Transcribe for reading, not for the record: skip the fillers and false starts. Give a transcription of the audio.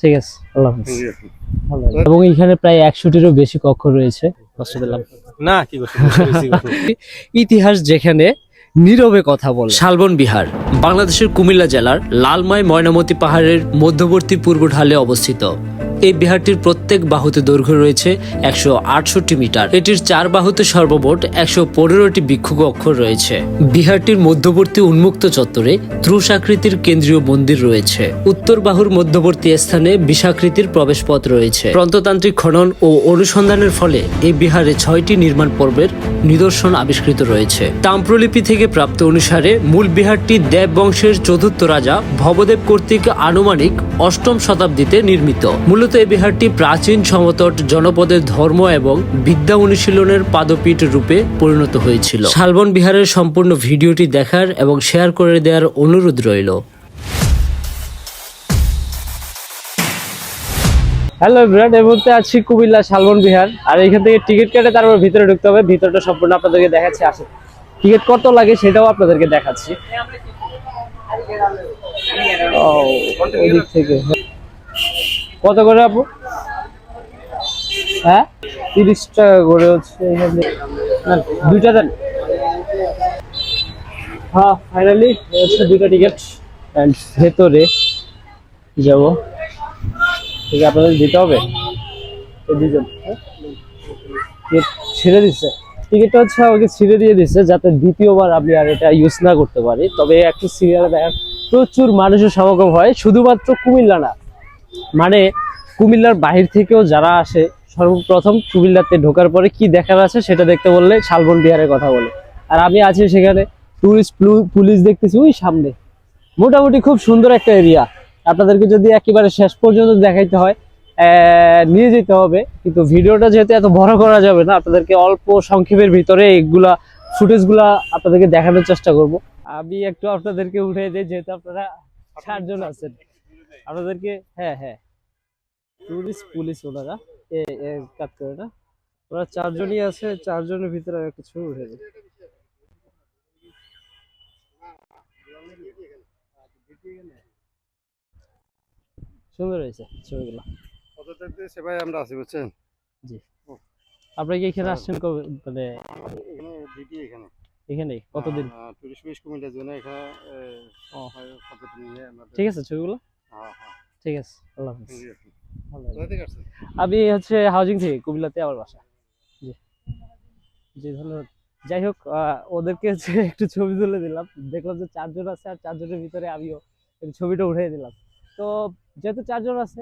ঠিক আছে, আল্লাহ হাফেজ। ভালো লাগলো। এবং এখানে প্রায় 100টিরও বেশি কক্ষ রয়েছে। কষ্ট দিলাম না, কি করছো? ইতিহাস যেখানে নীরবে কথা বলে। শালবন বিহার বাংলাদেশের কুমিল্লা জেলার লালমাই ময়নামতি পাহাড়ের মধ্যবর্তী পূর্ব ঢালে অবস্থিত। এই বিহারটির প্রত্যেক বাহুতে দৈর্ঘ্য রয়েছে 168 মিটার। এটির 4 বাহুতে সর্বমোট 115টি ভিক্ষু অক্ষর রয়েছে। বিহারটির মধ্যবর্তী উন্মুক্ত চত্বরে ত্রুশ আকৃতির কেন্দ্রীয় মন্দির রয়েছে। উত্তর বাহুর মধ্যবর্তী স্থানে বিষাকৃতির প্রবেশপথ রয়েছে। প্রত্নতান্ত্রিক খনন ও অনুসন্ধানের ফলে এই বিহারে 6টি নির্মাণ পর্বের নিদর্শন আবিষ্কৃত রয়েছে। তাম্রলিপি থেকে প্রাপ্ত অনুসারে মূল বিহারটি দেব বংশের চতুর্থ রাজা ভবদেব কর্তৃক আনুমানিক 8ম শতাব্দীতে নির্মিত। মূলত এই বিহারটি প্রাচীন সমতট জনপদের ধর্ম এবং বিদ্যা অনুশীলনের পাদপীঠ রূপে পরিণত হয়েছিল। শালবন বিহারের সম্পূর্ণ ভিডিওটি দেখার এবং শেয়ার করে দেওয়ার অনুরোধ রইল। হ্যালো এভরিওয়ান, এই মুহূর্তে আছি কুমিল্লা শালবন বিহার। আর এখান থেকে টিকিট কেটে তারপর ভিতরে ঢুকতে হবে। ভিতরটা সম্পূর্ণ আপনাদেরকে দেখাচ্ছি। আসে টিকিট কত লাগে সেটাও আপনাদেরকে দেখাচ্ছি। ওই দিক থেকে কত করে আপু? হ্যাঁ, 30 টাকা করে হচ্ছে এখানে। না, দুইটা দেন। হ্যাঁ, ফাইনালি হচ্ছে দুইটা টিকিট। অ্যান্ড ভেতরে যাব, ঠিক আছে, আপনাদের দিতে হবে। দুজন ছিঁড়ে দিচ্ছে টিকিটটা, হচ্ছে আমাকে ছিঁড়ে দিয়ে দিচ্ছে যাতে দ্বিতীয়বার আমি আর এটা ইউজ না করতে পারি। তবে একটু সিরিয়ালে দেখার প্রচুর মানুষের সমাগম হয়, শুধুমাত্র কুমিল্লা না, মানে কুমিল্লার বাহির থেকেও যারা আসে সর্বপ্রথম কুমিল্লাতে ঢোকার পরে কি দেখার আছে সেটা দেখতে বললে শালবন বিহারের কথা বলে। আর আমি আছি সেখানে, টুরিস্ট পুলিশ দেখতেছি ওই সামনে। মোটামুটি খুব সুন্দর একটা এরিয়া। আপনাদেরকে যদি একেবারে শেষ পর্যন্ত দেখাইতে হয় নিয়ে যেতে হবে, কিন্তু ভিডিওটা যেহেতু এত বড় করা যাবে না, আপনাদেরকে অল্প সংক্ষেপের ভিতরে এইগুলা ফুটেজগুলা আপনাদেরকে দেখানোর চেষ্টা করব। আমি একটু আপনাদেরকে উঠিয়ে দিই, যেহেতু আপনারা 4 জন আছেন আপনাদেরকে। হ্যাঁ হ্যাঁ, টুরিস্ট পুলিশ ওনারা কাজ করে না, ওরা 4 জনই আছে। 4 জনের ভিতরে একটা ছবি উঠে দিই। সুন্দর হয়েছে ছবিগুলো। সেবাই আমরা আছি, বুঝছেন? জি, আপনারা কি এখানে আসছেন কবে? মানে এখানে এখানে কতদিন? টুরিস্ট প্লেস কুমিল্লার জন্য এখানে ও, পদ্ধতি নিয়ে আমাদের। ঠিক আছে, ছবিগুলো হ্যাঁ হ্যাঁ, ঠিক আছে, আল্লাহ হাফেজ। ঠিক আছে। ভালো কোথা লাগলো। থেকে আসছেন? আমি হচ্ছে হাউজিং থেকে, কুমিল্লাতে আমার বাসা। জি জি, ধন্যবাদ। যাই হোক, ওদেরকে হচ্ছে একটু ছবি তুলে দিলাম। দেখলাম যে 4 জন আছে, আর 4 জনের ভিতরে আমিও একটু ছবিটা উঠিয়ে দিলাম। তো যেহেতু 4 জন আছে